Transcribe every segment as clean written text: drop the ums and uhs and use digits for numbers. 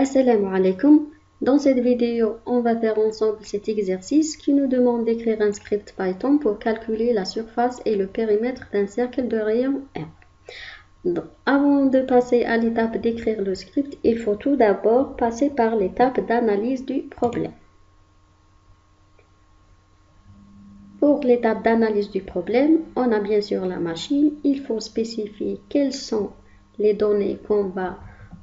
Assalamu alaikum. Dans cette vidéo, on va faire ensemble cet exercice qui nous demande d'écrire un script Python pour calculer la surface et le périmètre d'un cercle de rayon R. Donc, avant de passer à l'étape d'écrire le script, il faut tout d'abord passer par l'étape d'analyse du problème. Pour l'étape d'analyse du problème, on a bien sûr la machine. Il faut spécifier quelles sont les données qu'on va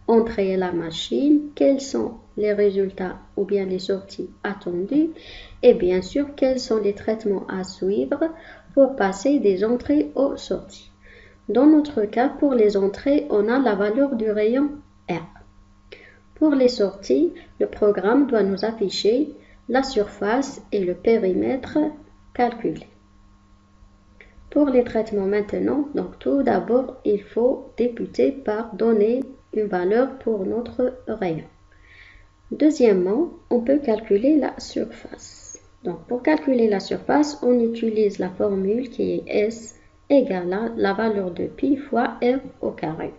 entrer à la machine, quels sont les résultats ou bien les sorties attendues et bien sûr quels sont les traitements à suivre pour passer des entrées aux sorties. Dans notre cas, pour les entrées, on a la valeur du rayon R. Pour les sorties, le programme doit nous afficher la surface et le périmètre calculés. Pour les traitements maintenant, donc tout d'abord, il faut débuter par donner une valeur pour notre rayon. Deuxièmement, on peut calculer la surface. Donc pour calculer la surface, on utilise la formule qui est S égale à la valeur de pi fois R au carré.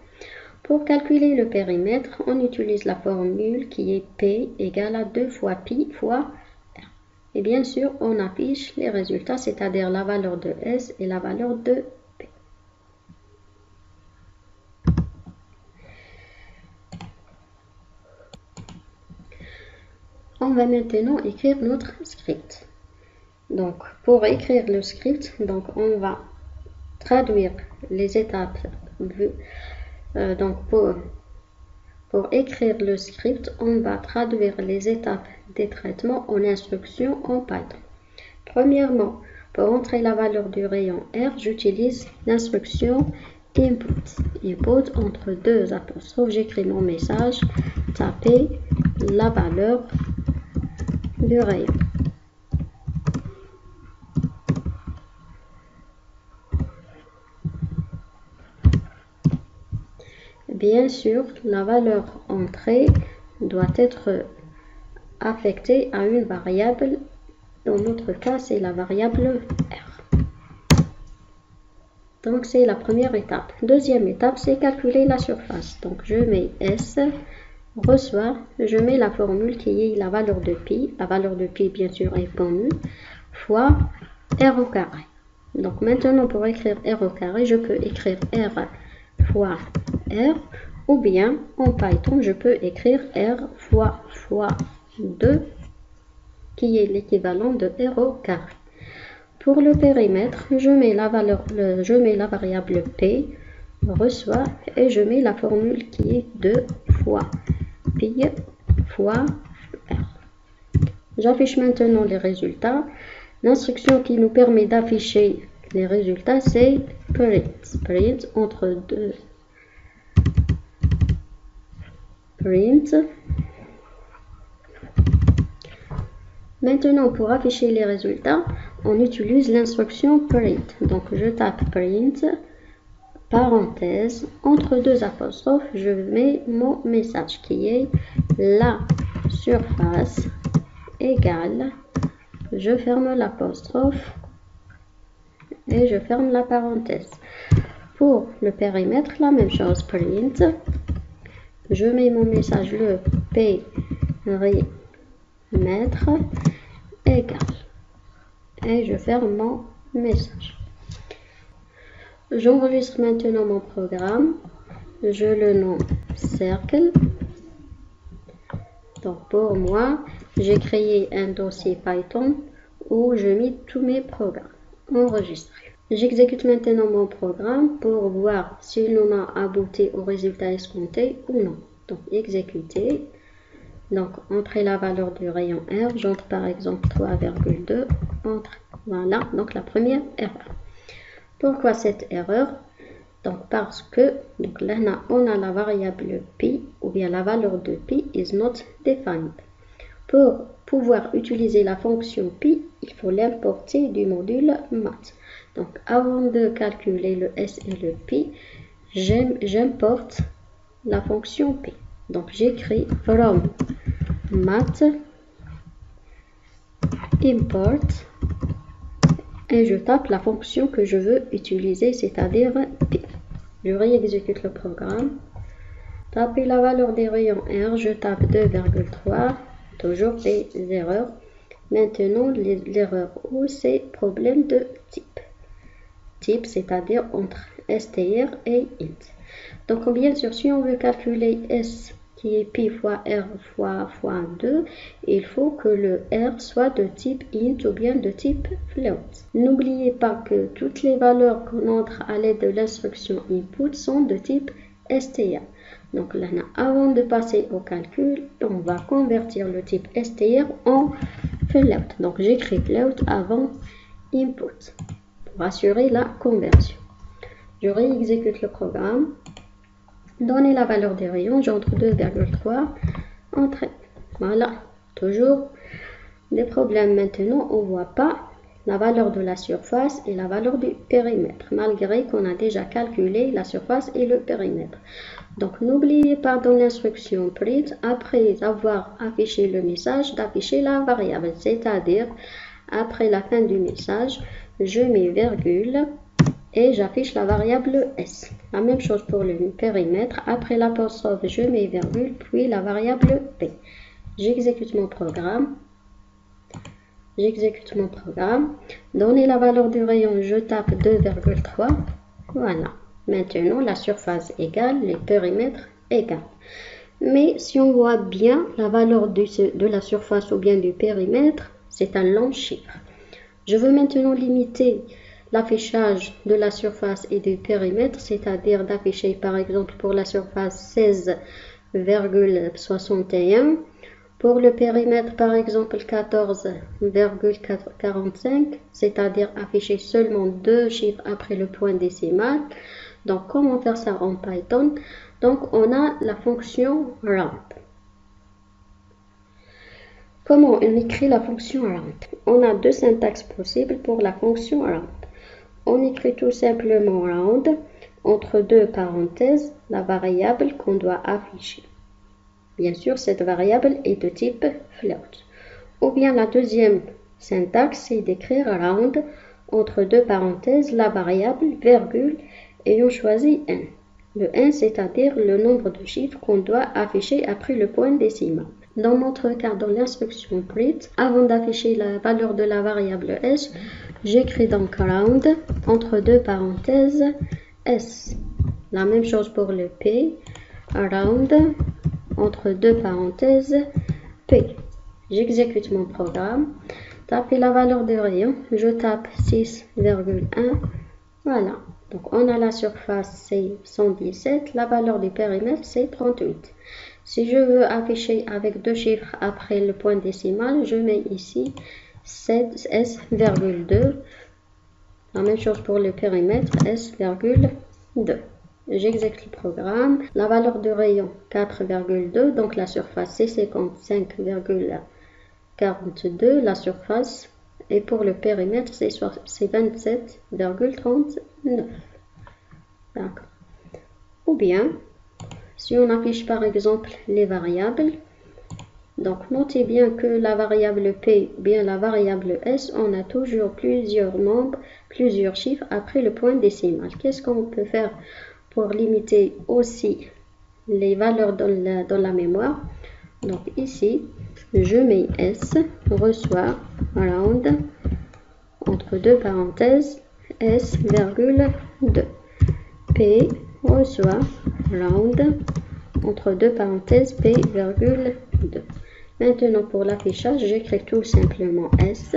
Pour calculer le périmètre, on utilise la formule qui est P égale à 2 fois pi fois R. Et bien sûr, on affiche les résultats, c'est-à-dire la valeur de S et la valeur de P. On va maintenant écrire notre script. Donc, pour écrire le script, on va traduire les étapes. Pour écrire le script, on va traduire les étapes des traitements en instructions en Python. Premièrement, pour entrer la valeur du rayon R, j'utilise l'instruction input. Input entre deux apostrophes, j'écris mon message, taper la valeur du rayon. Bien sûr, la valeur entrée doit être affectée à une variable. Dans notre cas, c'est la variable R. Donc, c'est la première étape. Deuxième étape, c'est calculer la surface. Donc, je mets S, reçoit, je mets la formule qui est la valeur de pi. La valeur de pi, bien sûr, est connue, fois R au carré. Donc, maintenant, pour écrire R au carré, je peux écrire R fois R, ou bien, en Python, je peux écrire R fois 2, qui est l'équivalent de R au carré. Pour le périmètre, je mets la variable P, reçoit, et je mets la formule qui est 2 fois pi fois R. J'affiche maintenant les résultats. L'instruction qui nous permet d'afficher les résultats, c'est print. Print entre deux. Print. Maintenant, pour afficher les résultats, on utilise l'instruction print. Donc, je tape print, parenthèse, entre deux apostrophes, je mets mon message qui est la surface égale, je ferme l'apostrophe et je ferme la parenthèse. Pour le périmètre, la même chose, print, je mets mon message, le périmètre égale, et je ferme mon message. J'enregistre maintenant mon programme, je le nomme cercle. Donc pour moi, j'ai créé un dossier Python où je mets tous mes programmes enregistrés. J'exécute maintenant mon programme pour voir s'il en a abouti au résultat escompté ou non. Donc exécuter. Donc entrer la valeur du rayon R, j'entre par exemple 3,2, entre. Voilà, donc la première erreur. Pourquoi cette erreur? Donc parce que là on a la variable pi ou bien la valeur de pi is not defined. Pour pouvoir utiliser la fonction pi, il faut l'importer du module math. Donc avant de calculer le s et le pi, j'importe la fonction pi. Donc j'écris from math import et je tape la fonction que je veux utiliser, c'est-à-dire pi. Je réexécute le programme. Tapez la valeur des rayons R, je tape 2,3, toujours des erreurs. Maintenant, l'erreur O, c'est problème de type. Type, c'est-à-dire entre str et int. Donc, bien sûr, si on veut calculer S qui est pi fois R fois 2, il faut que le R soit de type int ou bien de type float. N'oubliez pas que toutes les valeurs qu'on entre à l'aide de l'instruction input sont de type str. Donc là, avant de passer au calcul, on va convertir le type str en float. Donc j'écris float avant input pour assurer la conversion. Je réexécute le programme. Donnez la valeur des rayons, j'entre 2,3, entrée. Voilà, toujours des problèmes maintenant, on ne voit pas la valeur de la surface et la valeur du périmètre, malgré qu'on a déjà calculé la surface et le périmètre. Donc n'oubliez pas dans l'instruction print, après avoir affiché le message, d'afficher la variable, c'est-à-dire après la fin du message, je mets virgule et j'affiche la variable S. La même chose pour le périmètre. Après l'apostrophe, je mets virgule, puis la variable P. J'exécute mon programme. Donnez la valeur du rayon, je tape 2,3. Voilà. Maintenant, la surface égale, le périmètre égal. Mais si on voit bien la valeur de la surface ou bien du périmètre, c'est un long chiffre. Je veux maintenant limiter l'affichage de la surface et du périmètre, c'est-à-dire d'afficher par exemple pour la surface 16,61, pour le périmètre par exemple 14,45, c'est-à-dire afficher seulement deux chiffres après le point décimal. Donc comment faire ça en Python? Donc on a la fonction round. Comment on écrit la fonction round? On a deux syntaxes possibles pour la fonction round. On écrit tout simplement round entre deux parenthèses la variable qu'on doit afficher. Bien sûr, cette variable est de type float. Ou bien la deuxième syntaxe, c'est d'écrire round entre deux parenthèses la variable virgule et on choisit n. Le n, c'est-à-dire le nombre de chiffres qu'on doit afficher après le point décimal. Dans notre cas, dans l'instruction print, avant d'afficher la valeur de la variable s, j'écris donc round entre deux parenthèses s. La même chose pour le p, round entre deux parenthèses p. J'exécute mon programme. Tapez la valeur de rayon, je tape 6,1. Voilà. Donc on a la surface c'est 117, la valeur du périmètre c'est 38. Si je veux afficher avec deux chiffres après le point décimal, je mets ici S,2. La même chose pour le périmètre, S,2. J'exécute le programme. La valeur du rayon, 4,2. Donc la surface, c'est 55,42. La surface, et pour le périmètre, c'est 27,39. D'accord. Ou bien, si on affiche par exemple les variables, donc notez bien que la variable P ou bien la variable S, on a toujours plusieurs nombres, plusieurs chiffres après le point décimal. Qu'est-ce qu'on peut faire pour limiter aussi les valeurs dans la mémoire? Donc ici, je mets S, reçoit, round, entre deux parenthèses, S,2. P, reçoit, round, entre deux parenthèses, P,2. Maintenant, pour l'affichage, j'écris tout simplement S.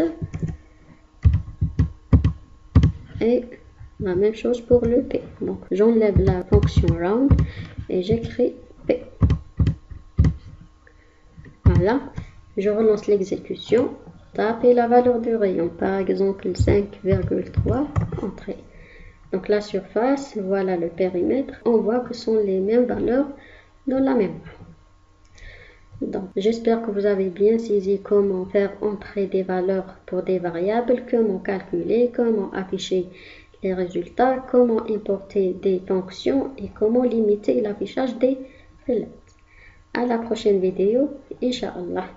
Et la même chose pour le P. Donc, j'enlève la fonction round et j'écris P. Voilà. Je relance l'exécution. Tapez la valeur du rayon, par exemple 5,3, entrée. Donc, la surface, voilà le périmètre. On voit que ce sont les mêmes valeurs dans la mémoire. Donc, j'espère que vous avez bien saisi comment faire entrer des valeurs pour des variables, comment calculer, comment afficher les résultats, comment importer des fonctions et comment limiter l'affichage des floats. À la prochaine vidéo, Inch'Allah.